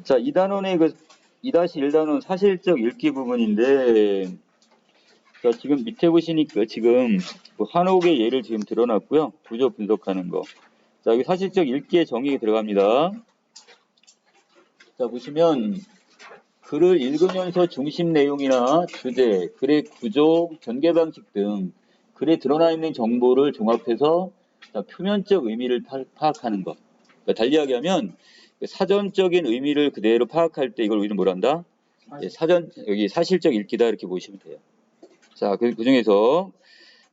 자, 2단원의 2-1단원 사실적 읽기 부분인데, 자, 지금 밑에 보시니까 지금 한옥의 예를 지금 드러났고요. 구조 분석하는 거. 자, 여기 사실적 읽기의 정의가 들어갑니다. 자, 보시면 글을 읽으면서 중심 내용이나 주제, 글의 구조, 전개 방식 등 글에 드러나 있는 정보를 종합해서 표면적 의미를 파악하는 것. 그러니까 달리 이야기하면 사전적인 의미를 그대로 파악할 때 이걸 우리는 뭐란다? 여기 사실적 읽기다 이렇게 보시면 돼요. 자, 그 중에서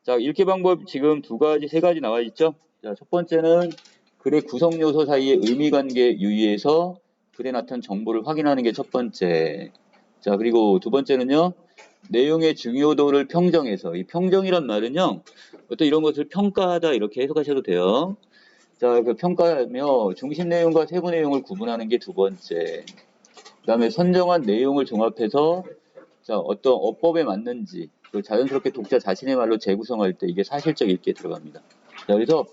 자, 읽기 방법 지금 세 가지 나와 있죠? 자, 첫 번째는 글의 구성 요소 사이의 의미 관계 유의해서 글에 나타난 정보를 확인하는 게 첫 번째. 자, 그리고 두 번째는요, 내용의 중요도를 평정해서, 이 평정이란 말은요, 어떤 이런 것을 평가하다 이렇게 해석하셔도 돼요. 자, 그 평가하며 중심 내용과 세부 내용을 구분하는 게 두 번째. 그 다음에 선정한 내용을 종합해서 자, 어떤 어법에 맞는지 자연스럽게 독자 자신의 말로 재구성할 때 이게 사실적 읽기에 들어갑니다. 자, 그래서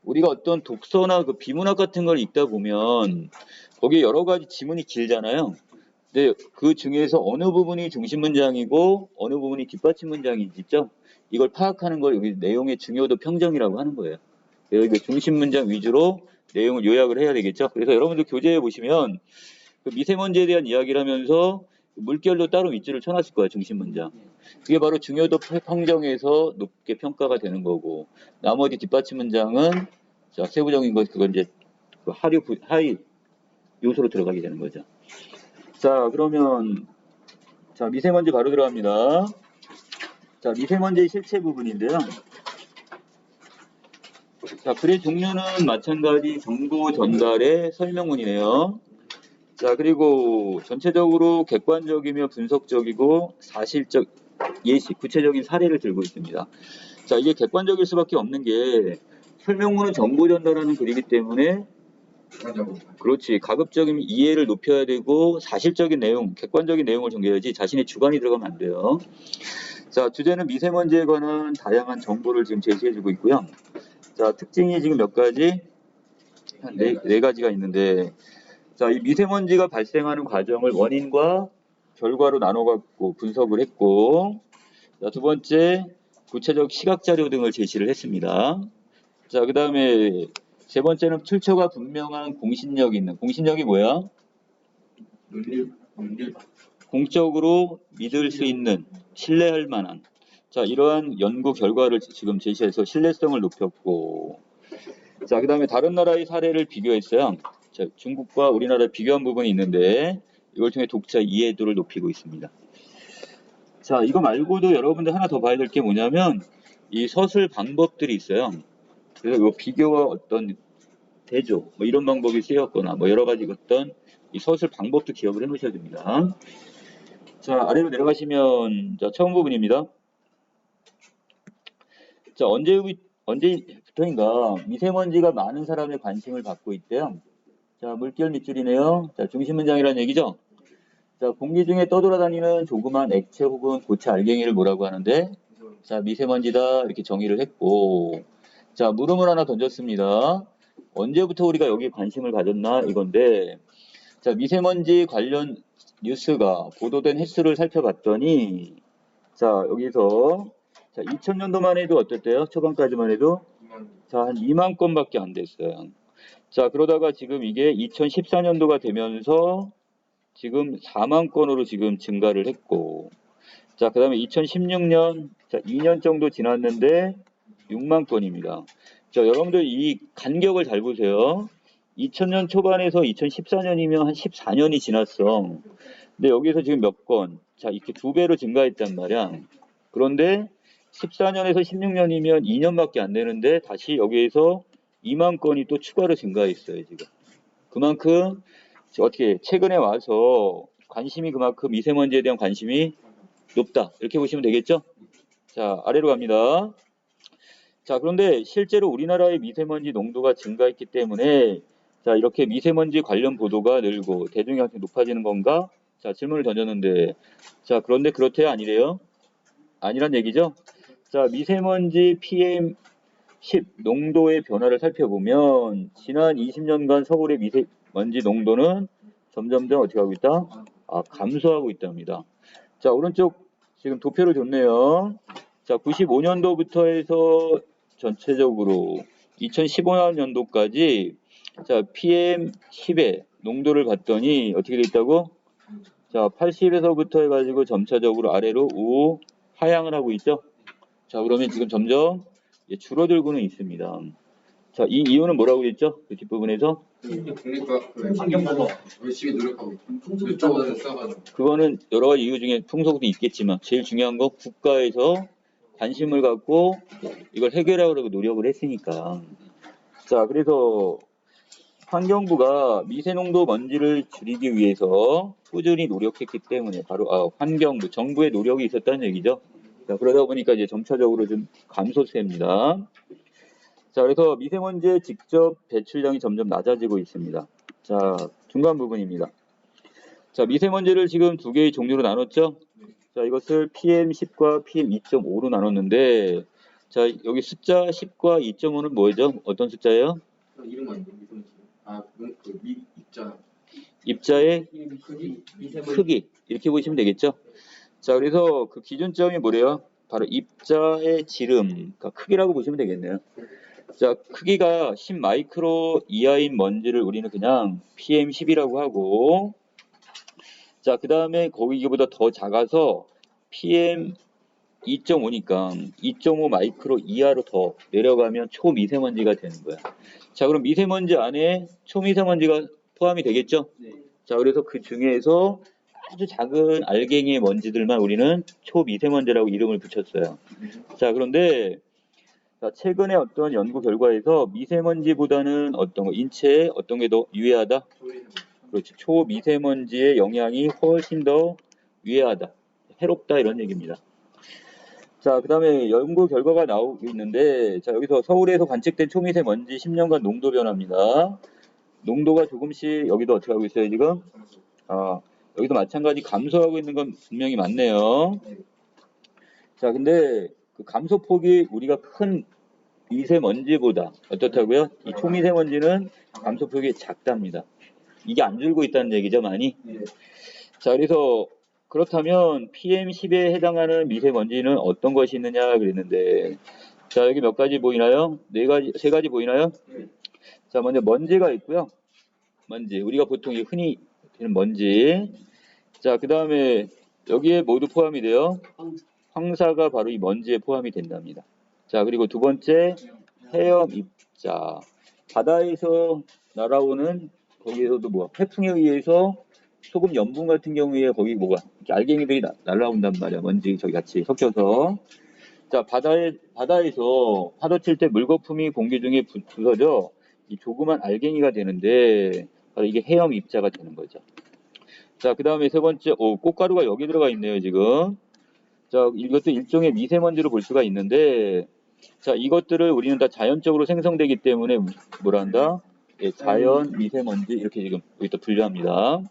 우리가 어떤 독서나 그 비문학 같은 걸 읽다 보면 거기에 여러 가지 지문이 길잖아요. 근데 그 중에서 어느 부분이 중심 문장이고 어느 부분이 뒷받침 문장인지 있죠? 이걸 파악하는 걸 여기 내용의 중요도 평정이라고 하는 거예요. 여기 중심 문장 위주로 내용을 요약을 해야 되겠죠? 그래서 여러분들 교재에 보시면 그 미세먼지에 대한 이야기를 하면서 물결도 따로 밑줄을 쳐놨을 거예요. 중심 문장. 그게 바로 중요도 평정에서 높게 평가가 되는 거고, 나머지 뒷받침 문장은 자, 세부적인 것 그건 이제 그 하위 요소로 들어가게 되는 거죠. 자, 그러면 자, 미세먼지 바로 들어갑니다. 자, 미세먼지의 실체 부분인데요. 자, 글의 종류는 마찬가지 정보 전달의 설명문이네요. 자, 그리고 전체적으로 객관적이며 분석적이고 사실적 예시, 구체적인 사례를 들고 있습니다. 자, 이게 객관적일 수밖에 없는 게 설명문은 정보 전달하는 글이기 때문에 그렇지, 가급적이면 이해를 높여야 되고 사실적인 내용, 객관적인 내용을 전개해야지 자신의 주관이 들어가면 안 돼요. 자, 주제는 미세먼지에 관한 다양한 정보를 지금 제시해주고 있고요. 자, 특징이 지금 몇 가지? 한 네 가지가 있는데, 자, 이 미세먼지가 발생하는 과정을 원인과 결과로 나눠갖고 분석을 했고, 자, 두 번째, 구체적 시각자료 등을 제시를 했습니다. 자, 그 다음에 세 번째는 출처가 분명한 공신력이 있는, 공신력이 뭐야? 공적으로 믿을 수 있는, 신뢰할 만한, 자, 이러한 연구 결과를 지금 제시해서 신뢰성을 높였고, 자, 그 다음에 다른 나라의 사례를 비교했어요. 자, 중국과 우리나라 비교한 부분이 있는데 이걸 통해 독자 이해도를 높이고 있습니다. 자, 이거 말고도 여러분들 하나 더 봐야 될 게 뭐냐면 이 서술 방법들이 있어요. 그래서 이 비교와 어떤 대조 뭐 이런 방법이 쓰였거나 뭐 여러 가지 어떤 이 서술 방법도 기억을 해 놓으셔야 됩니다. 자, 아래로 내려가시면 자, 처음 부분입니다. 자, 언제부터인가 미세먼지가 많은 사람의 관심을 받고 있대요. 자, 물결 밑줄이네요. 자, 중심 문장이라는 얘기죠. 자, 공기 중에 떠돌아다니는 조그만 액체 혹은 고체 알갱이를 뭐라고 하는데, 자, 미세먼지다 이렇게 정의를 했고, 자, 물음을 하나 던졌습니다. 언제부터 우리가 여기 관심을 가졌나 이건데, 자, 미세먼지 관련 뉴스가 보도된 횟수를 살펴봤더니, 자, 여기서 자, 2000년도만 해도 어땠대요? 초반까지만 해도 자, 한 2만 건밖에 안 됐어요. 자, 그러다가 지금 이게 2014년도가 되면서 지금 4만 건으로 지금 증가를 했고, 자, 그 다음에 2016년, 자, 2년 정도 지났는데 6만 건입니다. 자, 여러분들 이 간격을 잘 보세요. 2000년 초반에서 2014년이면 한 14년이 지났어. 근데 여기서 지금 몇 건? 자, 이렇게 2배로 증가했단 말이야. 그런데 14년에서 16년이면 2년밖에 안 되는데 다시 여기에서 2만 건이 또 추가로 증가했어요, 지금. 그만큼 어떻게 최근에 와서 관심이 그만큼 미세먼지에 대한 관심이 높다. 이렇게 보시면 되겠죠? 자, 아래로 갑니다. 자, 그런데 실제로 우리나라의 미세먼지 농도가 증가했기 때문에 자, 이렇게 미세먼지 관련 보도가 늘고 대중교통이 높아지는 건가? 자, 질문을 던졌는데 자, 그런데 그렇대요? 아니래요? 아니란 얘기죠? 자, 미세먼지 PM10 농도의 변화를 살펴보면 지난 20년간 서울의 미세먼지 농도는 점점점 어떻게 하고 있다? 감소하고 있답니다. 자, 오른쪽 지금 도표를 줬네요. 자, 95년도부터 해서 전체적으로 2015년도까지 자, PM10의 농도를 봤더니 어떻게 돼 있다고? 자, 80에서부터 해가지고 점차적으로 아래로 하향을 하고 있죠. 자, 그러면 지금 점점 줄어들고는 있습니다. 자, 이 이유는 뭐라고 했죠? 그 뒷부분에서? 그러니까 환경보호 열심히 노력하고 있고 이쪽으로 써가지고 그거는 여러 가지 이유 중에 풍속도 있겠지만 제일 중요한 건 국가에서 관심을 갖고 이걸 해결하려고 노력을 했으니까. 자, 그래서 환경부가 미세농도 먼지를 줄이기 위해서 꾸준히 노력했기 때문에 바로 환경부, 정부의 노력이 있었다는 얘기죠. 자, 그러다 보니까 이제 점차적으로 좀 감소세입니다. 자, 그래서 미세먼지의 직접 배출량이 점점 낮아지고 있습니다. 자, 중간 부분입니다. 자, 미세먼지를 지금 두 개의 종류로 나눴죠? 자, 이것을 PM10과 PM2.5로 나눴는데, 자, 여기 숫자 10과 2.5는 뭐죠? 어떤 숫자예요? 이름 아니에요? 입자 입자의 크기. 이렇게 보시면 되겠죠? 자, 그래서 그 기준점이 뭐래요? 바로 입자의 지름, 그러니까 크기라고 보시면 되겠네요. 자, 크기가 10 마이크로 이하인 먼지를 우리는 그냥 PM10이라고 하고, 자, 그 다음에 거기보다 더 작아서 PM2.5니까 2.5 마이크로 이하로 더 내려가면 초미세먼지가 되는 거야. 자, 그럼 미세먼지 안에 초미세먼지가 포함이 되겠죠? 네. 자, 그래서 그 중에서 아주 작은 알갱이의 먼지들만 우리는 초미세먼지라고 이름을 붙였어요. 자, 그런데 자, 최근에 어떤 연구 결과에서 미세먼지보다는 어떤 거, 인체에 어떤 게 더 유해하다? 그렇죠. 초미세먼지의 영향이 훨씬 더 유해하다, 해롭다 이런 얘기입니다. 자, 그 다음에 연구 결과가 나오고 있는데, 자, 여기서 서울에서 관측된 초미세먼지 10년간 농도 변화입니다. 농도가 조금씩 여기도 어떻게 하고 있어요 지금? 여기도 마찬가지 감소하고 있는 건 분명히 맞네요. 자, 근데 그 감소폭이 우리가 큰 미세먼지보다 어떻다고요? 이 초미세먼지는 감소폭이 작답니다. 이게 안 줄고 있다는 얘기죠, 많이? 자, 그래서 그렇다면 PM10에 해당하는 미세먼지는 어떤 것이 있느냐 그랬는데, 자, 여기 몇 가지 보이나요? 세 가지 보이나요? 자, 먼저 먼지가 있고요. 먼지, 우리가 보통 흔히 되는 먼지. 자, 그 다음에 여기에 모두 포함이 돼요. 황사가 바로 이 먼지에 포함이 된답니다. 자, 그리고 두 번째, 해엄 입자. 바다에서 날아오는, 거기에서도 태풍에 의해서 소금 염분 같은 경우에 거기 이렇게 알갱이들이 날아온단 말이야. 먼지 저기 같이 섞여서. 자, 바다에서 파도 칠 때 물거품이 공기 중에 부서져 이 조그만 알갱이가 되는데, 바로 이게 해엄 입자가 되는 거죠. 자, 그 다음에 세 번째, 꽃가루가 여기 들어가 있네요, 지금. 자, 이것도 일종의 미세먼지로 볼 수가 있는데, 자, 이것들을 우리는 다 자연적으로 생성되기 때문에 뭐라 한다? 자연 미세먼지 이렇게 지금 여기다 분류합니다.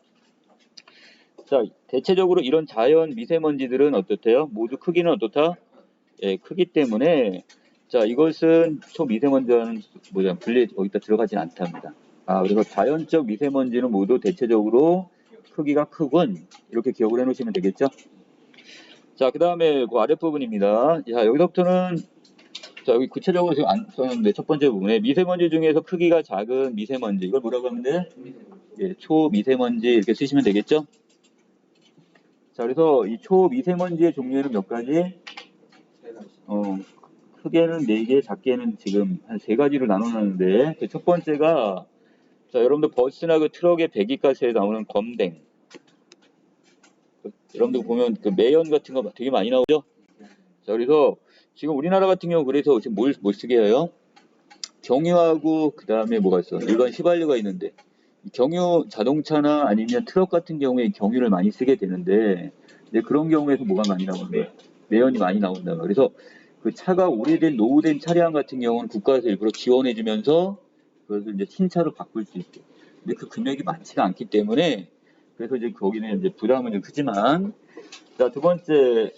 자, 대체적으로 이런 자연 미세먼지들은 어떻대요? 모두 크기는 어떻다? 크기 때문에 자, 이것은 초미세먼지와는 분리 여기다 들어가진 않답니다. 그래서 자연적 미세먼지는 모두 대체적으로 크기가 크군 이렇게 기억을 해놓으시면 되겠죠? 자, 그 다음에 그 아랫부분입니다. 자, 여기서부터는 자, 여기 구체적으로 지금 안 썼는데 첫 번째 부분에 미세먼지 중에서 크기가 작은 미세먼지 이걸 뭐라고 하면 돼? 초미세먼지 이렇게 쓰시면 되겠죠? 자, 그래서 이 초미세먼지의 종류에는 몇 가지? 크게는 4개, 작게는 지금 한 3가지로 나눠놨는데 그 첫 번째가 자, 여러분들 버스나 그 트럭의 배기가스에 나오는 검댕. 여러분들 보면 그 매연 같은 거 되게 많이 나오죠? 자, 그래서 지금 우리나라 같은 경우 그래서 지금 뭘 쓰게 해요? 경유하고 그 다음에 뭐가 있어? 일반 휘발유가 있는데 경유 자동차나 아니면 트럭 같은 경우에 경유를 많이 쓰게 되는데 그런 경우에서 뭐가 많이 나오는 거예요? 매연이 많이 나온다. 그래서 그 차가 오래된 노후된 차량 같은 경우는 국가에서 일부러 지원해주면서 그것을 이제 신차로 바꿀 수 있게. 근데 그 금액이 많지가 않기 때문에 그래서 이제 거기는 이제 부담은 좀 크지만 자, 두 번째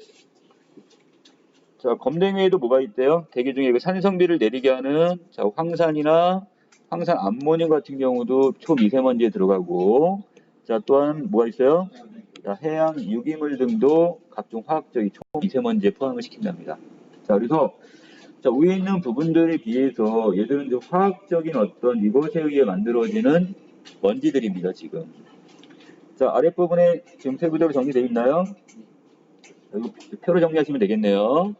자, 검댕 외에도 뭐가 있대요? 대기 중에 그 산성비를 내리게 하는 황산이나 황산 암모늄 같은 경우도 초미세먼지에 들어가고 자, 또한 뭐가 있어요? 자, 해양 유기물 등도 각종 화학적인 초미세먼지에 포함을 시킨답니다. 자, 그래서 자, 위에 있는 부분들에 비해서 얘들은 좀 화학적인 어떤 이것에 의해 만들어지는 먼지들입니다, 지금. 자, 아랫부분에 지금 세부적으로 정리되어 있나요? 이거 표로 정리하시면 되겠네요.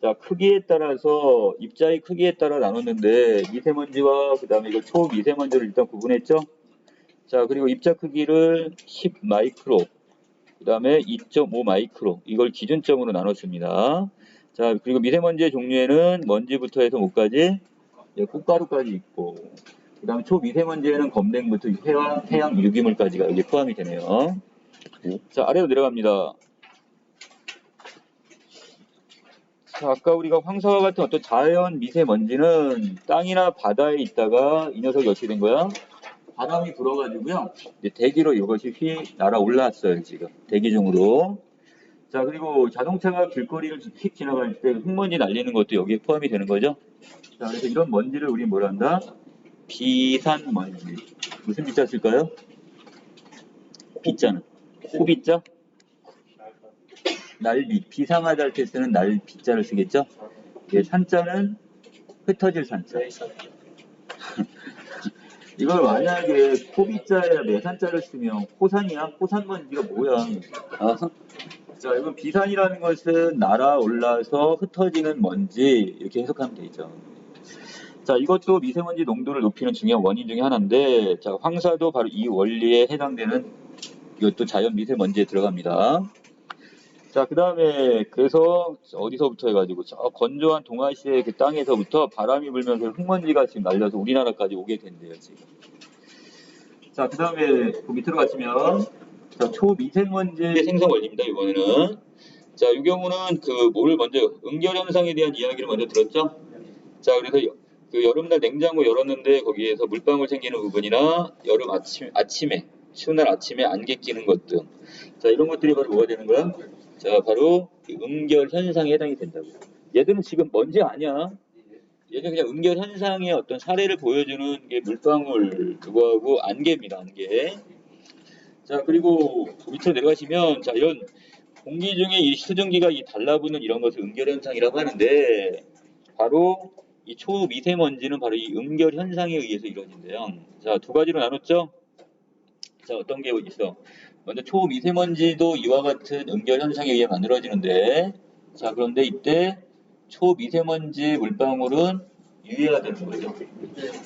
자, 크기에 따라서, 입자의 크기에 따라 나눴는데, 미세먼지와 그 다음에 이걸 초미세먼지를 일단 구분했죠? 자, 그리고 입자 크기를 10 마이크로, 그 다음에 2.5 마이크로, 이걸 기준점으로 나눴습니다. 자, 그리고 미세먼지의 종류에는 먼지부터 해서 뭐까지? 예, 꽃가루까지 있고, 그 다음에 초미세먼지에는 검댕부터 해양 유기물까지가 여기 포함이 되네요. 자, 아래로 내려갑니다. 자, 아까 우리가 황사와 같은 어떤 자연 미세먼지는 땅이나 바다에 있다가 이 녀석이 어떻게 된 거야? 바람이 불어가지고요. 이제 대기로 이것이 날아 올라왔어요, 지금. 대기 중으로. 자, 그리고 자동차가 길거리를 휙 지나갈 때 흙먼지 날리는 것도 여기에 포함이 되는 거죠. 자, 그래서 이런 먼지를 우리 뭐라 한다? 비산먼지. 무슨 비자 쓸까요? 비자는. 코비자? 날비. 비상하다 할 때 쓰는 날비자를 쓰겠죠? 예, 산자는 흩어질 산자. 이걸 만약에 코비자에 매산자를 쓰면 코산이야? 코산먼지가 뭐야? 아, 자, 이건 비산이라는 것은 날아올라서 흩어지는 먼지 이렇게 해석하면 되죠. 자, 이것도 미세먼지 농도를 높이는 중요한 원인 중에 하나인데, 자, 황사도 바로 이 원리에 해당되는 이것도 자연 미세먼지에 들어갑니다. 자, 그 다음에 그래서 어디서부터 해가지고 저 건조한 동아시아의 그 땅에서부터 바람이 불면서 흙먼지가 지금 날려서 우리나라까지 오게 된대요, 지금. 자, 그 다음에 그 밑으로 가시면 자, 초미세먼지 생성 원리입니다, 이번에는. 자, 이 경우는 뭐를 먼저 응결 현상에 대한 이야기를 먼저 들었죠? 자, 그래서 그 여름날 냉장고 열었는데 거기에서 물방울 생기는 부분이나 여름 아침에 추운 날 아침에 안개 끼는 것 등. 자, 이런 것들이 바로 뭐가 되는 거야? 자, 바로 응결 현상에 해당이 된다고. 얘들은 지금 먼지 아니야. 얘는 그냥 응결 현상의 어떤 사례를 보여주는 게 물방울 그거하고 안개입니다, 안개. 자, 그리고 밑으로 내려가시면 자, 이런 공기 중에 이 수증기가 달라붙는 이런 것을 응결 현상이라고 하는데 바로 이 초미세먼지는 바로 이 응결 현상에 의해서 이루어진대요. 자, 두 가지로 나눴죠? 자, 어떤 게 있어? 먼저 초미세먼지도 이와 같은 응결 현상에 의해 만들어지는데, 자, 그런데 이때 초미세먼지 물방울은 유해가 되는 거죠.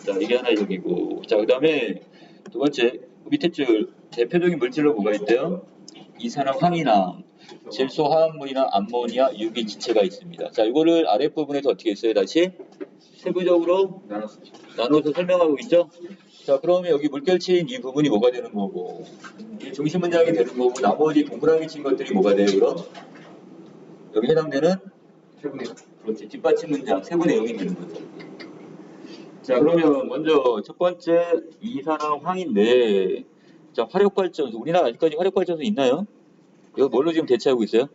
자, 이게 하나의 적이고. 자, 그 다음에 두 번째, 밑에 줄 대표적인 물질로 뭐가 있대요? 이산화 황이나 질소 화합물이나 암모니아 유기 지체가 있습니다. 자, 이거를 아랫부분에서 어떻게 했어요? 다시 세부적으로 나눠서 설명하고 있죠? 자, 그러면 여기 물결치인 이 부분이 뭐가 되는 거고, 이 중심 문장이 되는 거고, 나머지 동그라미 친 것들이 뭐가 돼요, 그럼? 여기 해당되는 세분의, 그렇지, 뒷받침 문장, 세부 내용이 되는 거죠. 자, 그러면 먼저 첫 번째 이산화 황인데, 자, 화력발전소, 우리나라 아직까지 화력발전소 있나요? 이거 뭘로 지금 대체하고 있어요?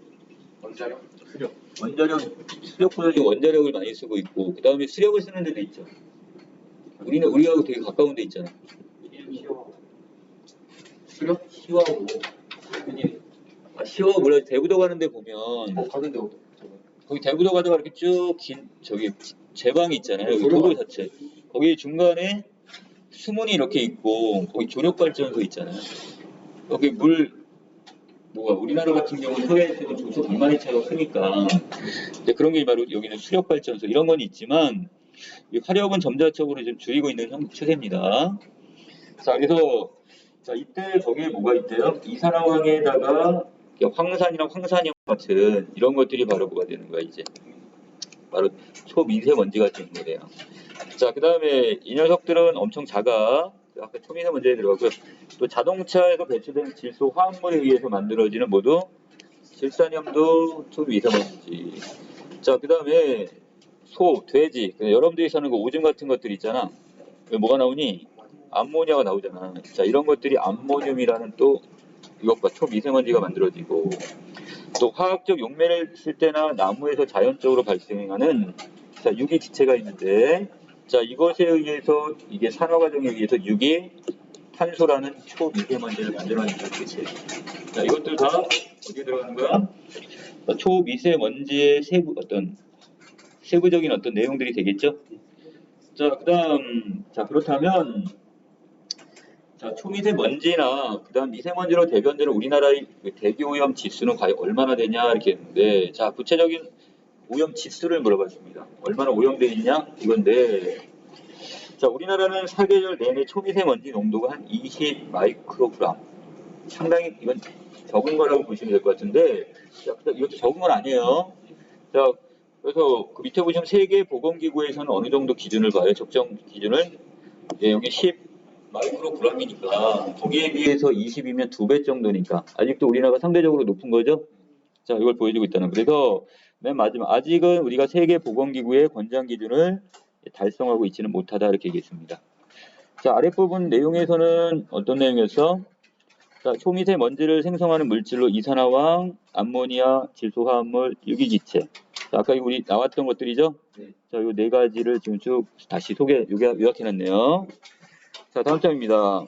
원자력? 수력. 원자력, 수력보다 지금 원자력을 많이 쓰고 있고, 그 다음에 수력을 쓰는 데도 있죠. 우리하고 되게 가까운 데 있잖아. 수력? 시와하고. 시와 몰라, 대구도 가는데 보면, 가는데 거기 대구도 가다가 이렇게 쭉 저기 제방이 있잖아요. 여기 도로 자체. 거기 중간에 수문이 이렇게 있고, 거기 조력발전소 있잖아요. 여기 우리나라 같은 경우는 서해에서는 조수 100마리 차가 크니까, 이제 그런 게 바로 여기는 수력발전소 이런 건 있지만, 이 화력은 점차적으로 좀 줄이고 있는 추세입니다. 자, 그래서 자, 이때 거기에 뭐가 있대요? 이산화황에다가 황산이랑 황산염 같은 이런 것들이 바로 뭐가 되는 거야, 이제. 바로 초미세먼지가 되는 거예요. 자, 그 다음에 이 녀석들은 엄청 작아. 아까 초미세먼지에 들어가고요. 또 자동차에서 배출되는 질소 화합물에 의해서 만들어지는 모두 질산염도 초미세먼지. 자, 그 다음에 소, 돼지, 여러분들이 사는 거 오줌 같은 것들 있잖아. 뭐가 나오니? 암모니아가 나오잖아. 자, 이런 것들이 암모늄이라는 또 이것과 초미세먼지가 만들어지고, 또 화학적 용매를 쓸 때나 나무에서 자연적으로 발생하는 자, 유기 지체가 있는데, 자, 이것에 의해서 이게 산화 과정에 의해서 유기 탄소라는 초미세먼지를 만들어낸다. 그치? 자, 이것들 다 어디에 들어가는 거야? 자, 초미세먼지의 세부적인 어떤 내용들이 되겠죠? 자, 자, 그렇다면, 자, 초미세먼지나, 미세먼지로 대변되는 우리나라의 그 대기오염 지수는 과연 얼마나 되냐, 이렇게 했는데, 자, 구체적인 오염 지수를 물어봤습니다. 얼마나 오염되어 있냐? 이건데, 자, 우리나라는 사계절 내내 초미세먼지 농도가 한 20 마이크로그램. 상당히 이건 적은 거라고 보시면 될 것 같은데, 자, 이것도 적은 건 아니에요. 자, 그래서 그 밑에 보시면 세계보건기구에서는 어느 정도 기준을 봐요? 적정 기준을? 예, 여기 10 마이크로그램이니까 거기에 비해서 20이면 2배 정도니까 아직도 우리나라가 상대적으로 높은 거죠? 자, 이걸 보여주고 있다는. 그래서 맨 마지막 아직은 우리가 세계보건기구의 권장 기준을 달성하고 있지는 못하다 이렇게 얘기했습니다. 자, 아랫부분 내용에서는 어떤 내용이었어? 자, 초미세먼지를 생성하는 물질로 이산화황, 암모니아, 질소화합물, 유기기체. 자, 아까 우리 나왔던 것들이죠? 네. 자, 이 네 가지를 지금 쭉 다시 요약해놨네요. 자, 다음 장입니다.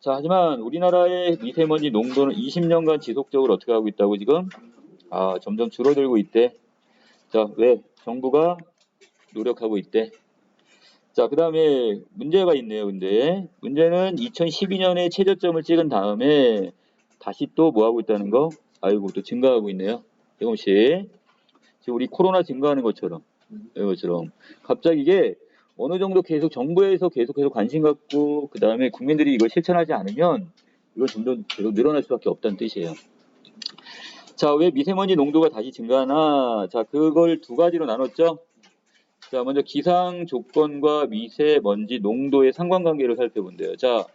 자, 하지만 우리나라의 미세먼지 농도는 20년간 지속적으로 어떻게 하고 있다고 지금? 점점 줄어들고 있대. 자, 왜? 정부가 노력하고 있대. 자, 그 다음에 문제가 있네요. 근데 문제는 2012년에 최저점을 찍은 다음에 다시 또 뭐 하고 있다는 거? 아이고, 또 증가하고 있네요. 조금씩. 지금 우리 코로나 증가하는 것처럼 이것처럼 갑자기 이게 어느 정도 계속 정부에서 계속해서 관심 갖고 그 다음에 국민들이 이걸 실천하지 않으면 이건 점점 계속 늘어날 수밖에 없다는 뜻이에요. 자, 왜 미세먼지 농도가 다시 증가하나? 자, 그걸 두 가지로 나눴죠. 자, 먼저 기상 조건과 미세먼지 농도의 상관관계를 살펴본대요. 자,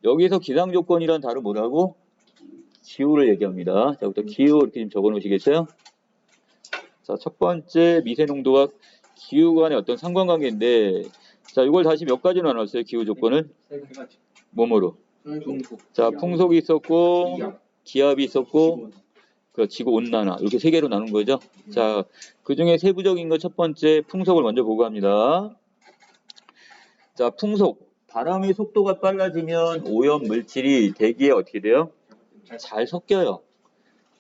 여기서 기상 조건이란 단어 뭐라고? 기후를 얘기합니다. 자, 부터 기후 이렇게 좀 적어 놓으시겠어요? 자, 첫 번째 미세 농도가 기후 간의 어떤 상관관계인데, 자, 이걸 다시 몇 가지로 나눴어요? 기후 조건을? 세 가지. 뭐뭐로? 자, 풍속이 있었고, 기압이 있었고, 그 지구 온난화 이렇게 세 개로 나눈 거죠. 자, 그 중에 세부적인 거 첫 번째 풍속을 먼저 보고 합니다. 자, 풍속. 바람의 속도가 빨라지면 오염 물질이 대기에 어떻게 돼요? 잘 섞여요.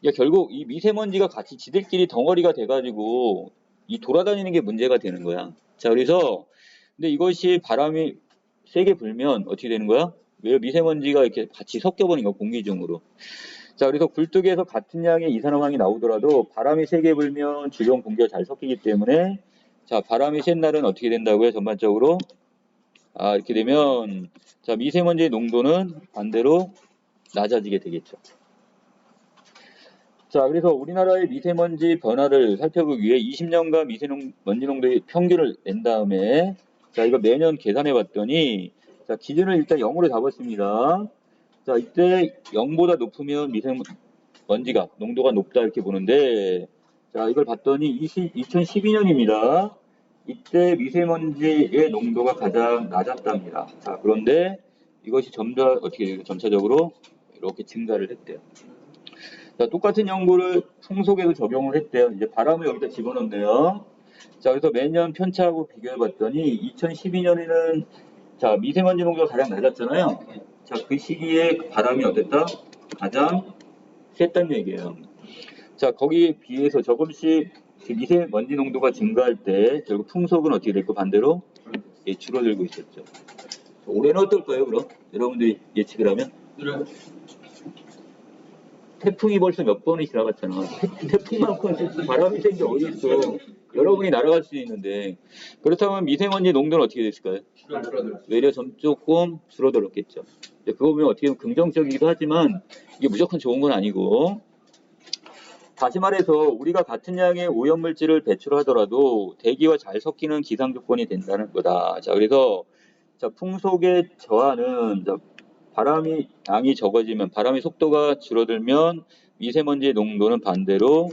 그러니까 결국 이 미세먼지가 같이 지들끼리 덩어리가 돼가지고 이 돌아다니는 게 문제가 되는 거야. 자, 그래서 근데 이것이 바람이 세게 불면 어떻게 되는 거야? 왜 미세먼지가 이렇게 같이 섞여버린 거 공기 중으로. 자, 그래서 굴뚝에서 같은 양의 이산화황이 나오더라도 바람이 세게 불면 주변 공기가 잘 섞이기 때문에 자, 바람이 센 날은 어떻게 된다고요? 전반적으로 이렇게 되면 자, 미세먼지의 농도는 반대로 낮아지게 되겠죠. 자, 그래서 우리나라의 미세먼지 변화를 살펴보기 위해 20년간 미세먼지 농도의 평균을 낸 다음에 자, 이거 매년 계산해 봤더니 자, 기준을 일단 0으로 잡았습니다. 자, 이때 0보다 높으면 미세먼지가 농도가 높다 이렇게 보는데 자, 이걸 봤더니 2012년입니다. 이때 미세먼지의 농도가 가장 낮았답니다. 자, 그런데 이것이 점차적으로 이렇게 증가를 했대요. 자, 똑같은 연구를 풍속에도 적용을 했대요. 이제 바람을 여기다 집어넣네요. 자, 그래서 매년 편차하고 비교해 봤더니 2012년에는 자, 미세먼지 농도가 가장 낮았잖아요. 자, 그 시기에 바람이 어땠다? 가장 셌다는 얘기예요. 자, 거기에 비해서 조금씩 미세먼지 농도가 증가할 때 결국 풍속은 어떻게 될까? 반대로 줄어들고 있었죠. 올해는 어떨까요, 그럼? 여러분들이 예측을 하면? 태풍이 벌써 몇 번이 지나갔잖아. 태풍만큼 바람이 센 게 어디 있어? 여러분이 날아갈 수 있는데 그렇다면 미세먼지 농도는 어떻게 됐을까요? 외려 조금 줄어들었겠죠. 그거 보면 어떻게 보면 긍정적이기도 하지만 이게 무조건 좋은 건 아니고 다시 말해서 우리가 같은 양의 오염물질을 배출하더라도 대기와 잘 섞이는 기상 조건이 된다는 거다. 자, 그래서 자, 풍속의 저하는 바람이 양이 적어지면 바람의 속도가 줄어들면 미세먼지의 농도는 반대로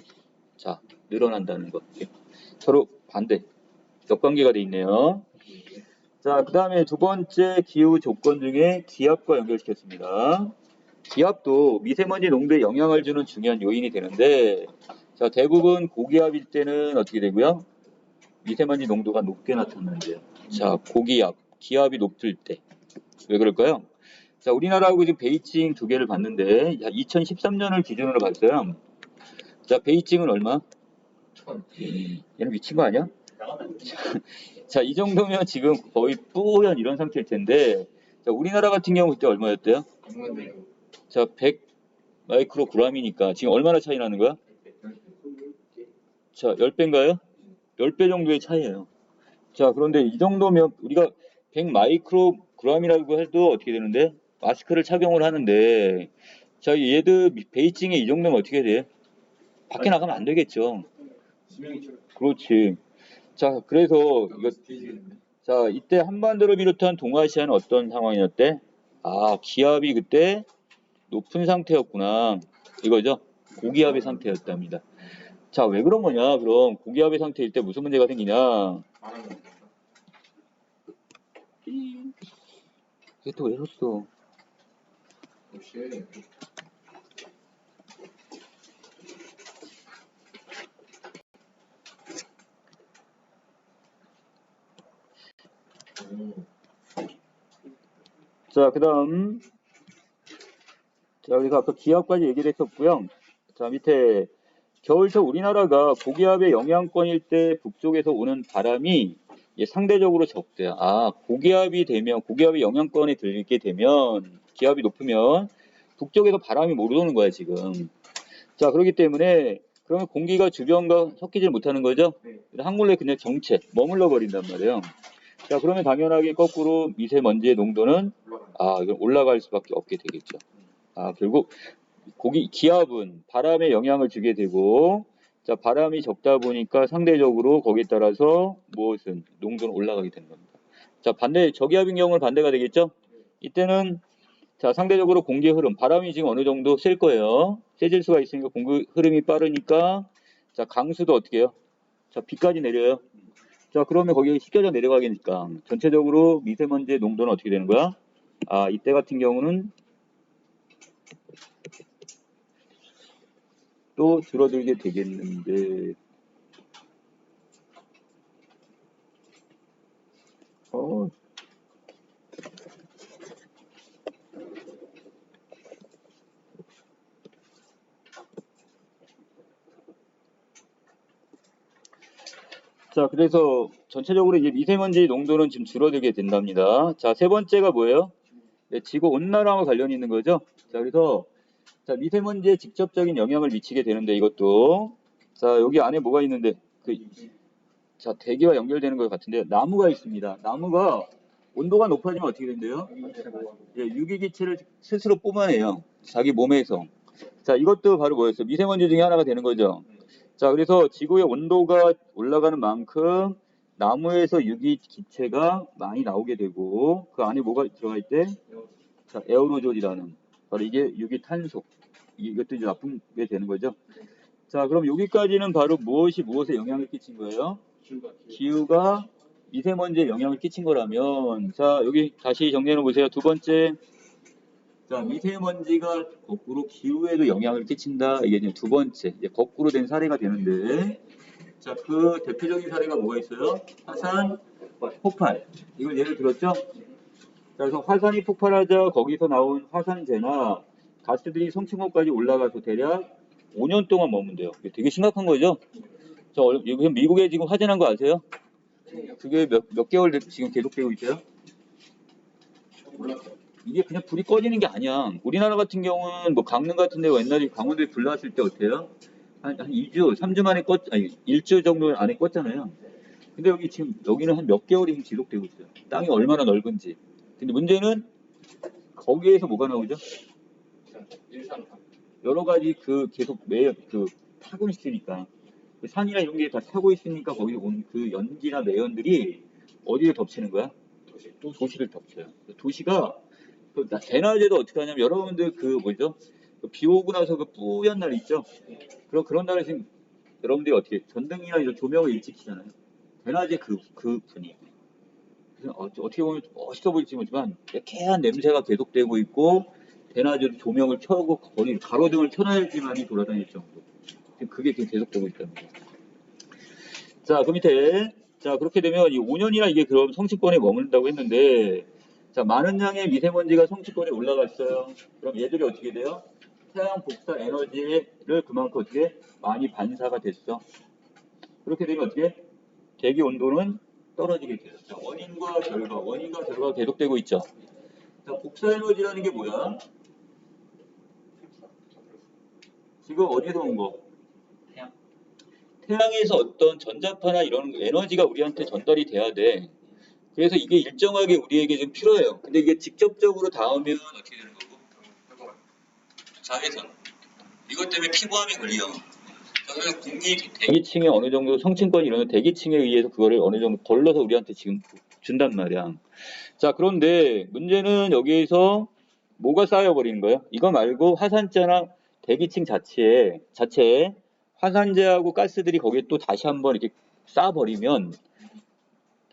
자, 늘어난다는 것. 서로 반대 역관계가 돼 있네요. 자, 그 다음에 두 번째 기후 조건 중에 기압과 연결시켰습니다. 기압도 미세먼지 농도에 영향을 주는 중요한 요인이 되는데 자, 대부분 고기압일 때는 어떻게 되고요? 미세먼지 농도가 높게 나타나는데요. 자, 고기압, 기압이 높을 때 왜 그럴까요? 자, 우리나라하고 지금 베이징 두 개를 봤는데, 2013년을 기준으로 봤어요. 자, 베이징은 얼마? 얘는 미친 거 아니야? 자, 이 정도면 지금 거의 뿌연 이런 상태일 텐데, 자, 우리나라 같은 경우 그때 얼마였대요? 자, 100 마이크로그램이니까 지금 얼마나 차이 나는 거야? 자, 10배인가요? 10배 정도의 차이예요. 자, 그런데 이 정도면 우리가 100 마이크로그램이라고 해도 어떻게 되는데? 마스크를 착용을 하는데, 자, 얘들 베이징에 이 정도면 어떻게 돼? 밖에 나가면 안 되겠죠. 그렇지. 자, 그래서 이거 자, 이때 한반도를 비롯한 동아시아는 어떤 상황이었대? 아, 기압이 그때 높은 상태였구나. 이거죠? 고기압의 상태였답니다. 자, 왜 그런 거냐? 그럼 고기압의 상태일 때 무슨 문제가 생기냐? 이게 또 왜 이랬어? 자, 그 다음. 자, 그래서 아까 기압까지 얘기를 했었고요. 자, 밑에 겨울철 우리나라가 고기압의 영향권일 때 북쪽에서 오는 바람이 상대적으로 적대요. 아, 고기압이 되면, 고기압의 영향권에 들게 되면, 기압이 높으면 북쪽에서 바람이 못 오는 거야, 지금. 자, 그렇기 때문에, 그러면 공기가 주변과 섞이질 못하는 거죠? 한 군데 그냥 정체, 머물러 버린단 말이에요. 자, 그러면 당연하게 거꾸로 미세먼지의 농도는, 이건 올라갈 수밖에 없게 되겠죠. 결국, 기압은 바람에 영향을 주게 되고, 자, 바람이 적다 보니까 상대적으로 거기에 따라서 무엇은 농도는 올라가게 되는 겁니다. 자, 저기압인 경우는 반대가 되겠죠? 이때는, 자, 상대적으로 공기 흐름, 바람이 지금 어느 정도 셀 거예요. 세질 수가 있으니까 공기 흐름이 빠르니까, 자, 강수도 어떻게 해요? 자, 비까지 내려요. 자, 그러면 거기 씻겨져 내려가겠니까. 전체적으로 미세먼지의 농도는 어떻게 되는 거야? 이때 같은 경우는 또 줄어들게 되겠는데, 자, 그래서 전체적으로 이제 미세먼지 농도는 지금 줄어들게 된답니다. 자, 세 번째가 뭐예요? 네, 지구 온난화와 관련이 있는 거죠. 자, 그래서 자, 미세먼지에 직접적인 영향을 미치게 되는데 이것도 자, 여기 안에 뭐가 있는데 자, 대기와 연결되는 것 같은데요. 나무가 있습니다. 나무가 온도가 높아지면 어떻게 된대요? 유기기체를 스스로 뿜어내요. 자기 몸에서. 자, 이것도 바로 뭐였어요? 미세먼지 중에 하나가 되는 거죠. 자, 그래서 지구의 온도가 올라가는 만큼 나무에서 유기기체가 많이 나오게 되고 그 안에 뭐가 들어가 있대? 자, 에어로졸이라는 바로 이게 유기탄소. 이것도 이제 나쁜 게 되는 거죠. 자, 그럼 여기까지는 바로 무엇이 무엇에 영향을 끼친 거예요? 기후가 미세먼지에 영향을 끼친 거라면, 자, 여기 다시 정리해 보세요. 두 번째, 자, 미세먼지가 거꾸로 기후에도 영향을 끼친다. 이게 이제 두 번째, 이제 거꾸로 된 사례가 되는데, 자, 그 대표적인 사례가 뭐가 있어요? 화산 폭발. 이걸 예를 들었죠? 자, 그래서 화산이 폭발하자 거기서 나온 화산재나 가스들이 성층호까지 올라가서 대략 5년 동안 머문대요. 이게 되게 심각한 거죠? 지금 미국에 지금 화재 난 거 아세요? 그게 몇 개월 지금 계속되고 있어요? 이게 그냥 불이 꺼지는 게 아니야. 우리나라 같은 경우는 뭐 강릉 같은 데 옛날에 강원도에 불 났을 때 어때요? 한 2주, 3주 만에 아니, 1주 정도 안에 껐잖아요. 근데 여기는 한 몇 개월이 지금 지속되고 있어요. 땅이 얼마나 넓은지. 근데 문제는 거기에서 뭐가 나오죠? 여러 가지 계속 타고 있으니까. 그 산이나 이런 게 다 타고 있으니까 거기 온 그 연기나 매연들이 어디를 덮치는 거야? 도시를 덮쳐요. 도시가 대낮에도 어떻게 하냐면 여러분들 비 오고 나서 그 뿌연 날 있죠? 그런 날에 지금 여러분들이 어떻게 전등이나 이런 조명을 일찍 켜잖아요. 대낮에 그 분위기. 어떻게 보면 멋있어 보일지 모르지만 매캐한 냄새가 계속되고 있고 대낮에도 조명을 켜고 거리 가로등을 켜놔야지만이 돌아다닐 정도. 지금 그게 지금 계속되고 있다는 거예요. 자, 그 밑에 자 그렇게 되면 이 5년이나 이게 그럼 성층권에 머문다고 했는데 자, 많은 양의 미세먼지가 성층권에 올라갔어요. 그럼 얘들이 어떻게 돼요? 태양 복사 에너지를 그만큼 어떻게 많이 반사가 됐어. 그렇게 되면 어떻게? 대기 온도는 떨어지게 돼요. 자, 원인과 결과가 계속되고 있죠. 자, 복사 에너지라는 게 뭐야? 지금 어디서 온 거? 태양에서 어떤 전자파나 이런 에너지가 우리한테 전달이 돼야 돼. 그래서 이게 일정하게 우리에게 좀 필요해요. 근데 이게 직접적으로 닿으면 어떻게 되는 거고? 자외선. 이것 때문에 피부암이 걸려. 그래서 공기 대기층에 어느 정도 성층권이 이런 대기층에 의해서 그거를 어느 정도 걸러서 우리한테 지금 준단 말이야. 자, 그런데 문제는 여기에서 뭐가 쌓여버리는 거예요? 이거 말고 화산재나 대기층 자체에 화산재하고 가스들이 거기에 또 다시 한번 이렇게 쌓아버리면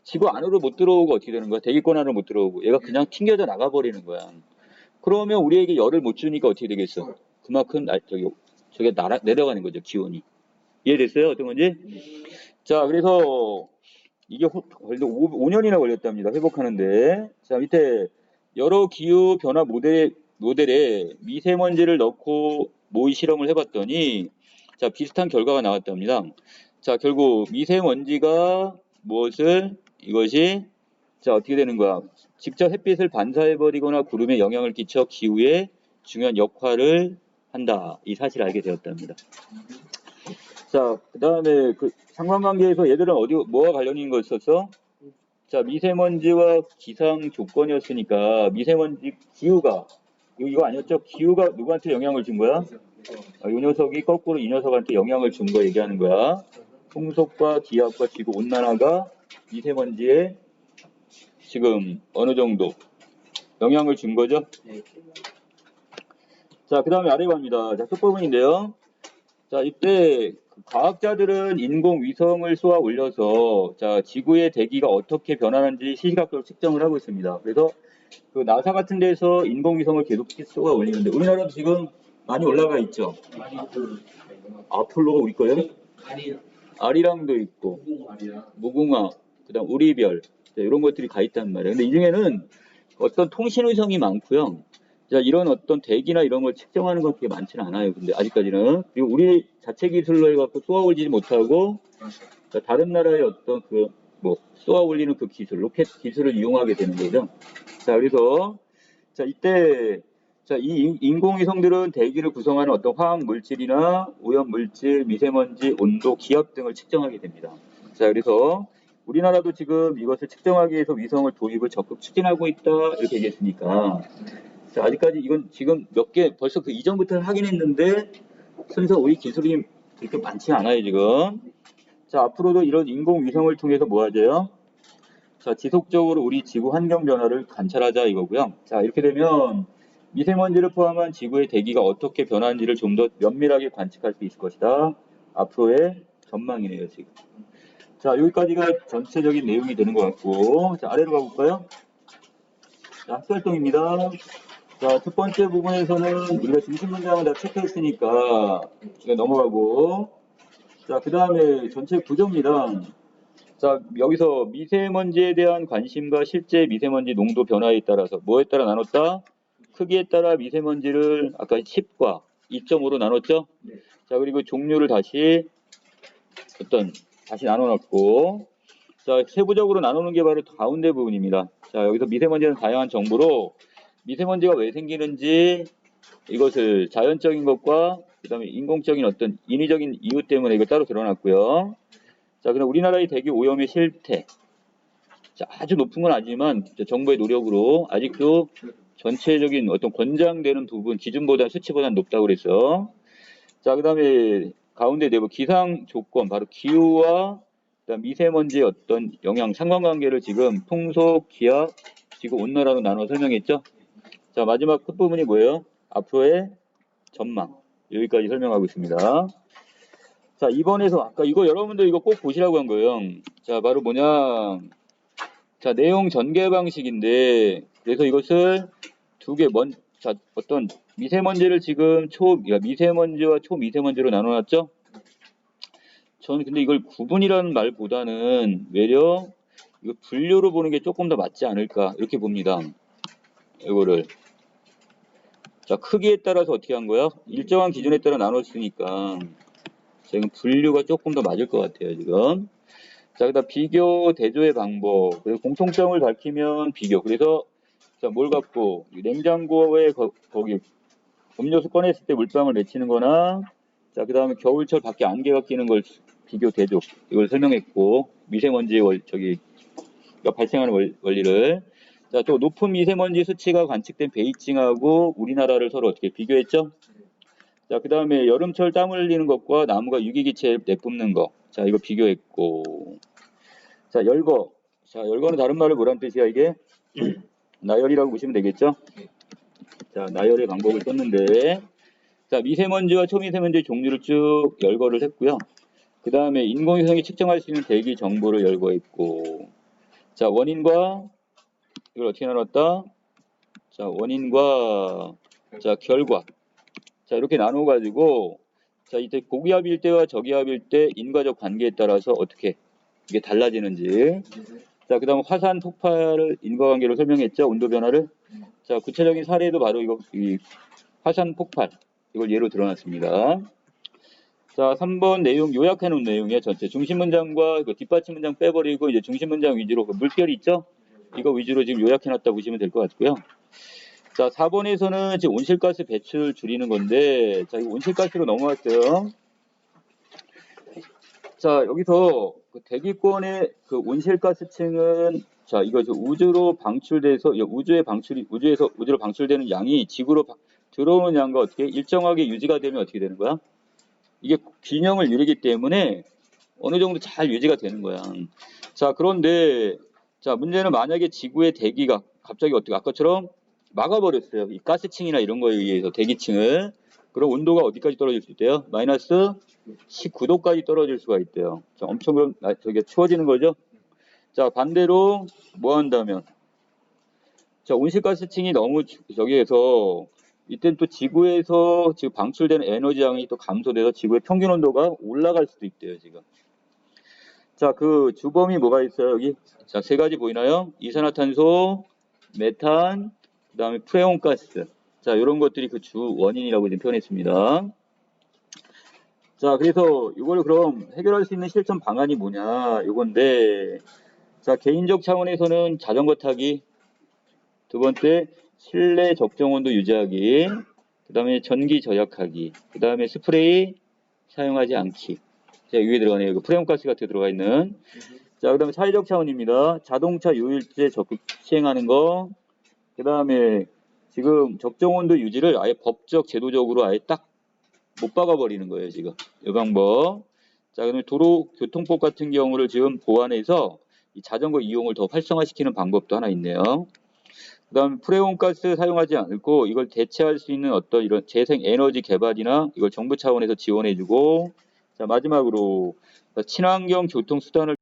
지구 안으로 못 들어오고 어떻게 되는 거야? 대기권 안으로 못 들어오고 얘가 그냥 튕겨져 나가버리는 거야. 그러면 우리에게 열을 못 주니까 어떻게 되겠어? 그만큼 저게 내려가는 거죠, 기온이. 이해됐어요? 어떤 건지? 자, 그래서 이게 5년이나 걸렸답니다. 회복하는데. 자, 밑에 여러 기후 변화 모델에 미세먼지를 넣고 모의 실험을 해봤더니 자, 비슷한 결과가 나왔답니다. 자, 결국 미세먼지가 이것이 자, 어떻게 되는 거야? 직접 햇빛을 반사해버리거나 구름에 영향을 끼쳐 기후에 중요한 역할을 한다. 이 사실을 알게 되었답니다. 자, 그 다음에 그 상관관계에서 얘들은 뭐와 관련이 있는 거였었어? 자, 미세먼지와 기상 조건이었으니까 미세먼지 기후가 이거 아니었죠? 기후가 누구한테 영향을 준 거야? 이 녀석이 거꾸로 이 녀석한테 영향을 준 거 얘기하는 거야. 풍속과 기압과 지구 온난화가 미세먼지에 지금 어느 정도 영향을 준 거죠? 자, 그 다음에 아래 갑니다. 자, 끝부분인데요. 자, 이때 과학자들은 인공위성을 쏘아 올려서 자, 지구의 대기가 어떻게 변하는지 시시각각으로 측정을 하고 있습니다. 그래서 그 나사 같은 데서 인공위성을 계속 쏘아 올리는데 우리나라도 지금 많이 올라가 있죠. 아폴로가 우리 거예요? 아리랑도 있고 무궁화, 그다음 우리별 이런 것들이 가 있단 말이에요. 근데 이 중에는 어떤 통신위성이 많고요. 자, 이런 어떤 대기나 이런 걸 측정하는 건 그렇게 많지는 않아요. 근데 아직까지는. 그리고 우리 자체 기술로 해갖고 쏘아 올리지 못하고, 자, 다른 나라의 어떤 쏘아 올리는 그 기술, 로켓 기술을 이용하게 되는 거죠. 자, 그래서, 자, 이때, 자, 이 인공위성들은 대기를 구성하는 어떤 화학 물질이나 오염 물질, 미세먼지, 온도, 기압 등을 측정하게 됩니다. 자, 그래서 우리나라도 지금 이것을 측정하기 위해서 위성을 도입을 적극 추진하고 있다, 이렇게 얘기했으니까, 자, 아직까지 이건 지금 몇 개 벌써 그 이전부터 하긴 했는데 순서 우리 기술이 그렇게 많지 않아요 지금. 자, 앞으로도 이런 인공위성을 통해서 뭐 하죠? 자, 지속적으로 우리 지구 환경 변화를 관찰하자 이거고요. 자, 이렇게 되면 미세먼지를 포함한 지구의 대기가 어떻게 변하는지를 좀 더 면밀하게 관측할 수 있을 것이다. 앞으로의 전망이네요 지금. 자, 여기까지가 전체적인 내용이 되는 것 같고, 자, 아래로 가볼까요? 자, 학교활동입니다. 자, 첫 번째 부분에서는 우리가 중심 문장을 다 체크했으니까 이거 넘어가고, 자, 그 다음에 전체 구조입니다. 자, 여기서 미세먼지에 대한 관심과 실제 미세먼지 농도 변화에 따라서 뭐에 따라 나눴다? 크기에 따라 미세먼지를 아까 10과 2.5로 나눴죠? 자, 그리고 종류를 다시 나눠놨고, 자, 세부적으로 나누는 게 바로 가운데 부분입니다. 자, 여기서 미세먼지는 다양한 정보로 미세먼지가 왜 생기는지 이것을 자연적인 것과 그 다음에 인공적인 어떤 인위적인 이유 때문에 이거 따로 드러났고요. 자, 그럼 우리나라의 대기 오염의 실태. 자, 아주 높은 건 아니지만 정부의 노력으로 아직도 전체적인 어떤 권장되는 부분 기준보다 수치보다 높다고 그랬어. 자, 그 다음에 가운데 내부 기상 조건 바로 기후와 그다음 미세먼지의 어떤 영향 상관관계를 지금 풍속, 기압, 지구 온난화로 나눠 설명했죠. 자, 마지막 끝부분이 뭐예요? 앞으로의 전망. 여기까지 설명하고 있습니다. 자, 이번에서 아까 이거 여러분들 이거 꼭 보시라고 한 거예요. 자, 바로 뭐냐? 자, 내용 전개 방식인데 그래서 이것을 두 개 자, 어떤 미세먼지를 지금 미세먼지와 초미세먼지로 나눠놨죠? 저는 근데 이걸 구분이라는 말보다는 외려 이거 분류로 보는 게 조금 더 맞지 않을까 이렇게 봅니다. 이거를. 자, 크기에 따라서 어떻게 한 거야? 일정한 기준에 따라 나눴으니까 지금 분류가 조금 더 맞을 것 같아요, 지금. 자, 그다음 비교 대조의 방법. 그리고 공통점을 밝히면 비교. 그래서 자, 뭘 갖고 이 냉장고에 거기 음료수 꺼냈을 때 물방울 맺히는 거나 자, 그다음에 겨울철 밖에 안개가 끼는 걸 비교 대조. 이걸 설명했고 미세먼지 발생하는 원리를 자, 또 높은 미세먼지 수치가 관측된 베이징하고 우리나라를 서로 어떻게 비교했죠? 자, 그 다음에 여름철 땀 흘리는 것과 나무가 유기기체 내뿜는 거. 자, 이거 비교했고. 자, 열거. 자, 열거는 다른 말로 뭐란 뜻이야, 이게? 나열이라고 보시면 되겠죠? 자, 나열의 방법을 썼는데. 자, 미세먼지와 초미세먼지 종류를 쭉 열거를 했고요. 그 다음에 인공위성이 측정할 수 있는 대기 정보를 열거했고. 자, 원인과, 이걸 어떻게 나눴다? 자, 원인과, 자, 결과. 자, 이렇게 나눠가지고, 자, 이때 고기압일 때와 저기압일 때 인과적 관계에 따라서 어떻게 이게 달라지는지. 자, 그 다음 화산 폭발을 인과관계로 설명했죠. 온도 변화를. 자, 구체적인 사례도 바로 이거, 이 화산 폭발. 이걸 예로 들어놨습니다. 자, 3번 내용 요약해 놓은 내용이에요. 전체 중심 문장과 그 뒷받침 문장 빼버리고 이제 중심 문장 위주로 그 물결이 있죠. 이거 위주로 지금 요약해 놨다 보시면 될 것 같고요. 자, 4번에서는 지금 온실가스 배출 줄이는 건데, 자, 이거 온실가스로 넘어왔어요. 자, 여기서 그 대기권의 그 온실가스층은, 자, 이거 우주로 방출돼서, 우주로 방출되는 양이 지구로 들어오는 양과 어떻게 일정하게 유지가 되면 어떻게 되는 거야? 이게 균형을 이루기 때문에 어느 정도 잘 유지가 되는 거야. 자, 그런데, 자, 문제는 만약에 지구의 대기가 갑자기 어떻게, 아까처럼 막아버렸어요. 이 가스층이나 이런 거에 의해서 대기층을. 그럼 온도가 어디까지 떨어질 수 있대요? 마이너스 19도까지 떨어질 수가 있대요. 자, 엄청 저게 추워지는 거죠? 자, 반대로 뭐 한다면? 자, 온실가스층이 너무 저기에서 이땐 또 지구에서 지금 방출되는 에너지량이 또 감소돼서 지구의 평균 온도가 올라갈 수도 있대요, 지금. 자, 그 주범이 뭐가 있어요, 여기? 자, 세 가지 보이나요? 이산화탄소, 메탄, 그 다음에 프레온가스. 자, 이런 것들이 그 주 원인이라고 지금 표현했습니다. 자, 그래서 이걸 그럼 해결할 수 있는 실천 방안이 뭐냐, 요건데, 자, 개인적 차원에서는 자전거 타기, 두 번째, 실내 적정 온도 유지하기, 그 다음에 전기 절약하기, 그 다음에 스프레이 사용하지 않기. 자, 위에 들어가네요. 이거 프레온가스 같은 게 들어가 있는. 자, 그 다음에 사회적 차원입니다. 자동차 요일제 적극 시행하는 거, 그 다음에 지금 적정 온도 유지를 아예 법적, 제도적으로 아예 딱 못 박아버리는 거예요, 지금. 이 방법. 자, 그다음에 도로교통법 같은 경우를 지금 보완해서 이 자전거 이용을 더 활성화시키는 방법도 하나 있네요. 그 다음 프레온가스 사용하지 않고 이걸 대체할 수 있는 어떤 이런 재생 에너지 개발이나 이걸 정부 차원에서 지원해주고, 자, 마지막으로 친환경 교통수단을